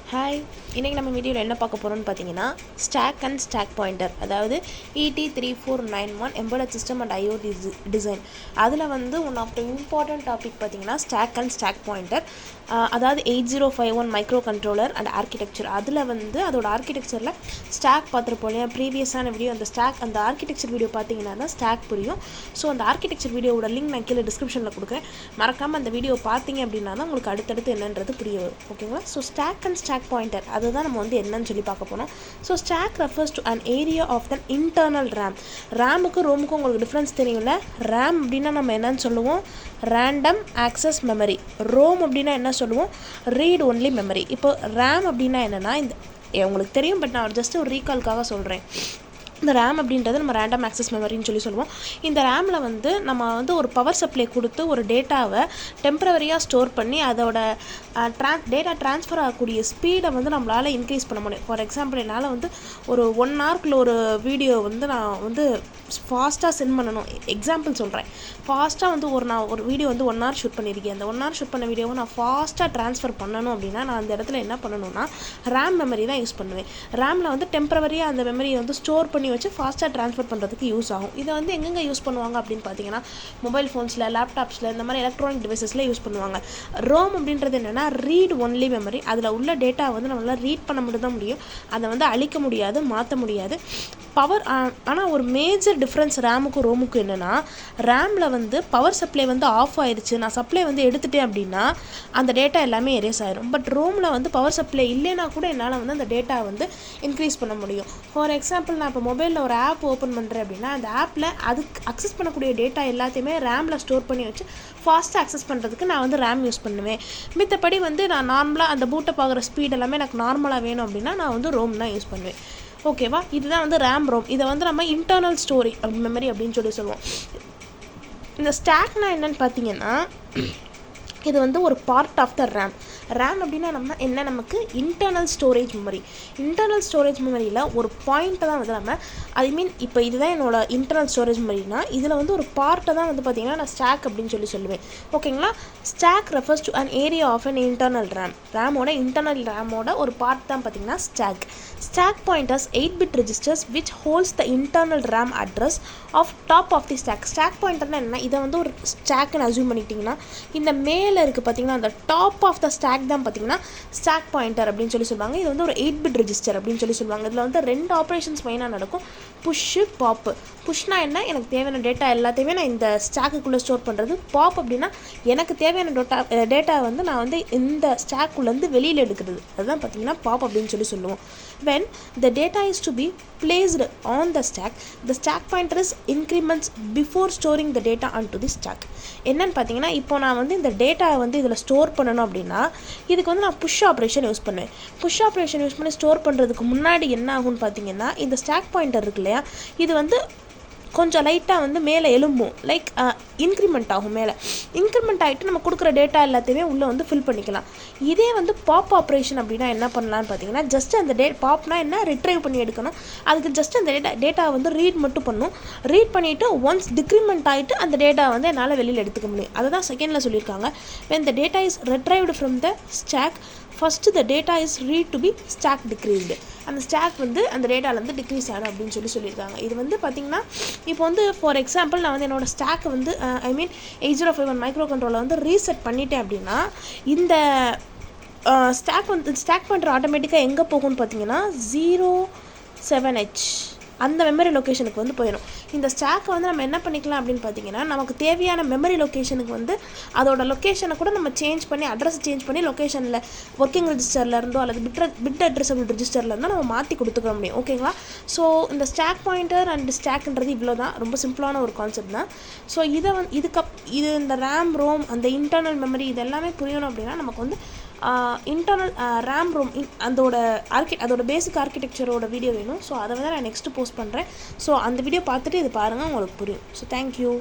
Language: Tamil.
ஹாய், இன்றைக்கி நம்ம வீடியோவில் என்ன பார்க்க போகிறோம்னு பார்த்தீங்கன்னா ஸ்டாக் அண்ட் ஸ்டாக் பாயிண்டர், அதாவது ET3491 embedded system and IO design. அதில் வந்து one of the important topic பார்த்தீங்கன்னா ஸ்டாக் அண்ட் ஸ்டாக் பாயிண்டர், அதாவது 8051 மைக்ரோ கண்ட்ரோலர் அண்ட் ஆர்கிடெக்சர். அதில் வந்து அதோட ஆர்கிடெக்சரில் ஸ்டாக் பார்த்துருப்போம் இல்லையா, ப்ரீவியஸான வீடியோ. அந்த ஆர்கிடெக்சர் வீடியோ பார்த்தீங்கன்னா தான் ஸ்டாக் புரியும். ஸோ அந்த ஆர்கிடெக்சர் வீடியோவோட லிங்க் நான் கீழே டிஸ்கிரிப்ஷனில் கொடுக்குறேன். மறக்காமல் அந்த வீடியோ பார்த்தீங்க அப்படின்னா தான் உங்களுக்கு அடுத்தடுத்து என்னன்றது புரிய வரும். ஓகேங்களா? So stack and stack pointer அதுதான் நம்ம வந்து என்னன்னு சொல்லி பார்க்க போகிறோம். So stack refers to an area of the internal RAM. ரேமுக்கும் ரோமுக்கும் உங்களுக்கு டிஃப்ரென்ஸ் தெரியும்ல. ரேம் அப்படின்னா நம்ம என்னன்னு சொல்லுவோம், ரேண்டம் ஆக்சஸ் மெமரி. ரோம் அப்படின்னா என்ன சொல்லுவோம், ரீட் ஒன்லி மெமரி. இப்போ ரேம் அப்படின்னா என்னென்னா, இந்த உங்களுக்கு தெரியும், பட் நான் ஜஸ்ட் ஒரு ரீகால்க்காக சொல்கிறேன். இந்த ரேம் அப்படின்றது நம்ம ரேண்டம் ஆக்சஸ் மெமரின்னு சொல்லி சொல்லுவோம். இந்த ரேமில் வந்து நம்ம வந்து ஒரு பவர் சப்ளை கொடுத்து ஒரு டேட்டாவை டெம்பரவரியாக ஸ்டோர் பண்ணி அதோட டேட்டா ட்ரான்ஸ்ஃபர் ஆகக்கூடிய ஸ்பீடை வந்து நம்மளால் இன்க்ரீஸ் பண்ண முடியும். ஃபார் எக்ஸாம்பிள், என்னால் வந்து ஒரு 1 ஹவர்க்குள்ள ஒரு வீடியோ வந்து நான் வந்து ஃபாஸ்ட்டாக சென்ட் பண்ணணும். எக்ஸாம்பிள் சொல்கிறேன். ஃபாஸ்ட்டாக வந்து நான் ஒரு வீடியோ வந்து 1 ஹவர் ஷூட் பண்ணியிருக்கேன். அந்த 1 ஹவர் ஷூட் பண்ண வீடியோவை நான் ஃபாஸ்ட்டாக ட்ரான்ஸ்ஃபர் பண்ணணும் அப்படின்னா நான் அந்த இடத்துல என்ன பண்ணணும்னா ரேம் மெமரி தான் யூஸ் பண்ணுவேன். ரேமில் வந்து டெம்பரவரியாக அந்த மெமரியை வந்து ஸ்டோர் பண்ணி வச்சு ஃபாஸ்ட்டாக ட்ரான்ஸ்ஃபர் பண்ணுறதுக்கு யூஸ் ஆகும். இதை வந்து எங்கெங்கே யூஸ் பண்ணுவாங்க அப்படின்னு பார்த்தீங்கன்னா, மொபைல் ஃபோன்ஸில், லேப்டாப்ஸில், இந்த மாதிரி எலக்ட்ரானிக் டிவைசஸில் யூஸ் பண்ணுவாங்க. ரோம் அப்படின்றது என்னென்னா ரீட் ஒன்லி மெமரி. அதில் உள்ள டேட்டா வந்து நம்மளால் ரீட் பண்ண மட்டும் தான் முடியும். அதை வந்து அழிக்க முடியாது, மாற்ற முடியாது. பவர் ஆனால் ஒரு மேஜர் டிஃப்ரென்ஸ் ரேமுக்கும் ரோமுக்கும் என்னென்னா, ரேமில் வந்து பவர் சப்ளை வந்து ஆஃப் ஆயிடுச்சு, நான் சப்ளை வந்து எடுத்துட்டேன் அப்படின்னா அந்த டேட்டா எல்லாமே எரேஸ் ஆயிரும். பட் ரோமில் வந்து பவர் சப்ளை இல்லைன்னா கூட என்னால் வந்து அந்த டேட்டா வந்து இன்க்ரீஸ் பண்ண முடியும். ஃபார் எக்ஸாம்பிள், நான் இப்போ மொபைலில் ஒரு ஆப் ஓப்பன் பண்ணுறேன் அப்படின்னா அந்த ஆப்பில் அதுக்கு அக்சஸ் பண்ணக்கூடிய டேட்டா எல்லாத்தையுமே ரேமில் ஸ்டோர் பண்ணி வச்சு ஃபாஸ்ட்டாக அக்சஸ் பண்ணுறதுக்கு நான் வந்து ரேம் யூஸ் பண்ணுவேன். மித்தபடி வந்து நான் நார்மலாக அந்த பூட்டப் ஆகிற ஸ்பீட் எல்லாமே எனக்கு நார்மலாக வேணும் அப்படின்னா நான் வந்து ரோம் தான் யூஸ் பண்ணுவேன். ஓகேவா? இதுதான் வந்து ரேம் ரோம். இதை வந்து நம்ம இன்டர்னல் ஸ்டோரி மெமரி அப்படின்னு சொல்லி சொல்லுவோம். இந்த ஸ்டாக்னா என்னன்னு பார்த்தீங்கன்னா, இது வந்து ஒரு part of the RAM. RAM அப்படின்னா நமக்கு internal storage memory. Internal storage மெமரியில் ஒரு பாயிண்ட்டை தான் வந்து நம்ம இப்போ இதுதான் என்னோட இன்டர்னல் ஸ்டோரேஜ் மெமரினா இதில் வந்து ஒரு பார்ட்டை தான் வந்து பார்த்திங்கன்னா நான் ஸ்டாக் அப்படின்னு சொல்லி சொல்லுவேன். ஓகேங்களா? Stack refers to an area of an internal RAM. ரேமோட இன்டர்னல் ரேமோட ஒரு பார்ட் தான் பார்த்திங்கன்னா stack. Stack pointers 8-bit registers which holds the internal RAM address of top of the stack. Stack பாயிண்டர்னா என்ன, இதை வந்து ஒரு ஸ்டாக்னு அஸ்யூம் பண்ணிக்கிட்டிங்கன்னா இந்த மேலே இருக்குது பார்த்திங்கன்னா அந்த டாப் ஆஃப் த ஸ்டாக் தான் பார்த்திங்கன்னா ஸ்டாக் பாயிண்டர் அப்படின்னு சொல்லி சொல்லுவாங்க. இது வந்து ஒரு 8-bit register அப்படின்னு சொல்லி சொல்லுவாங்க. இதில் வந்து 2 ஆப்ரேஷன்ஸ் மெயினாக நடக்கும், புஷ்ஷு, பாப்பு. புஷ்னா என்ன, எனக்கு தேவையான டேட்டா எல்லாத்தையுமே நான் இந்த ஸ்டாக்குக்குள்ளே ஸ்டோர் பண்ணுறது. பாப் அப்படின்னா எனக்கு தேவையான டேட்டா வந்து நான் வந்து இந்த ஸ்டாக்குள்ளேருந்து வெளியில் எடுக்கிறது. அதுதான் பார்த்திங்கன்னா பாப் அப்படின்னு சொல்லி சொல்லுவோம். When the data is to be placed on the stack pointer is increments before storing the data onto the stack. என்னன்னு பார்த்தீங்கன்னா, இப்போ நான் வந்து இந்த டேட்டா வந்து இதில் ஸ்டோர் பண்ணணும் அப்படின்னா இதுக்கு வந்து நான் புஷ் ஆப்ரேஷன் யூஸ் பண்ணுவேன். புஷ் ஆப்ரேஷன் யூஸ் பண்ணி ஸ்டோர் பண்ணுறதுக்கு முன்னாடி என்ன ஆகும்னு பார்த்தீங்கன்னா, இந்த ஸ்டாக் பாயிண்டர் இருக்கு இல்லையா, இது வந்து கொஞ்சம் லைட்டாக வந்து மேலே எலும்பும், லைக் இன்க்ரிமெண்ட் ஆகும். மேலே இன்க்ரிமெண்ட் ஆகிட்டு நம்ம கொடுக்குற டேட்டா எல்லாத்தையுமே உள்ளே வந்து ஃபில் பண்ணிக்கலாம். இதே வந்து பாப் ஆப்ரேஷன் அப்படின்னா என்ன பண்ணலான்னு பார்த்தீங்கன்னா, ஜஸ்ட் அந்த பாப்னா என்ன, ரிட்ரைவ் பண்ணி எடுக்கணும். அதுக்கு ஜஸ்ட் அந்த டேட்டா வந்து ரீட் மட்டும் பண்ணும். ரீட் பண்ணிவிட்டு ஒன்ஸ் டிக்ரிமெண்ட் ஆகிட்டு அந்த டேட்டா வந்து என்னால் வெளியில் எடுத்துக்க முடியும். அதை தான் செகண்டில் சொல்லியிருக்காங்க. when the data is retrieved from the stack, first the data is read to be stack decreased. அந்த ஸ்டாக் வந்து அந்த டேட்டாலேருந்து டிக்ரீஸ் ஆகிடும் அப்படின்னு சொல்லியிருக்காங்க. இது வந்து பார்த்திங்கன்னா, இப்போ வந்து ஃபார் எக்ஸாம்பிள் நான் வந்து என்னோடய ஸ்டாக்கை வந்து 8051 மைக்ரோ கண்ட்ரோலை வந்து ரீசெட் பண்ணிட்டேன் அப்படின்னா இந்த ஸ்டாக் பண்ணுற ஆட்டோமேட்டிக்காக எங்கே போகும்னு பார்த்தீங்கன்னா 07H அந்த மெமரி லொக்கேஷனுக்கு வந்து போயிடும். இந்த ஸ்டாக்கை வந்து நம்ம என்ன பண்ணிக்கலாம் அப்படின்னு பார்த்தீங்கன்னா, நமக்கு தேவையான மெமரி லொக்கேஷனுக்கு வந்து அதோட லொக்கேஷனை கூட நம்ம சேஞ்ச் பண்ணி, அட்ரஸ் சேஞ்ச் பண்ணி லொக்கேஷனில் ஒர்க்கிங் ரெஜிஸ்டர்லேருந்தோ அல்லது பிட் அட்ரஸபிள் ரெஜிஸ்டர்லேருந்தோ நம்ம மாற்றி கொடுத்துக்க முடியும். ஓகேங்களா? ஸோ இந்த ஸ்டாக் பாயிண்டர் அண்ட் ஸ்டாக்ன்றது இவ்வளோ தான், ரொம்ப சிம்பிளான ஒரு கான்செப்ட் தான். ஸோ இது இந்த ரேம் ரோம் அந்த இன்டர்னல் மெமரி இது எல்லாமே புரியணும் அப்படின்னா நமக்கு வந்து இன்டர்னல் ரேம் ரோம் அதோட பேசிக் ஆர்கிடெக்சரோட வீடியோ வேணும். ஸோ அதை வந்து நான் நெக்ஸ்ட்டு போஸ்ட் பண்ணுறேன். ஸோ அந்த வீடியோ பார்த்துட்டு இது பாருங்கள், உங்களுக்கு புரியும். So thank you.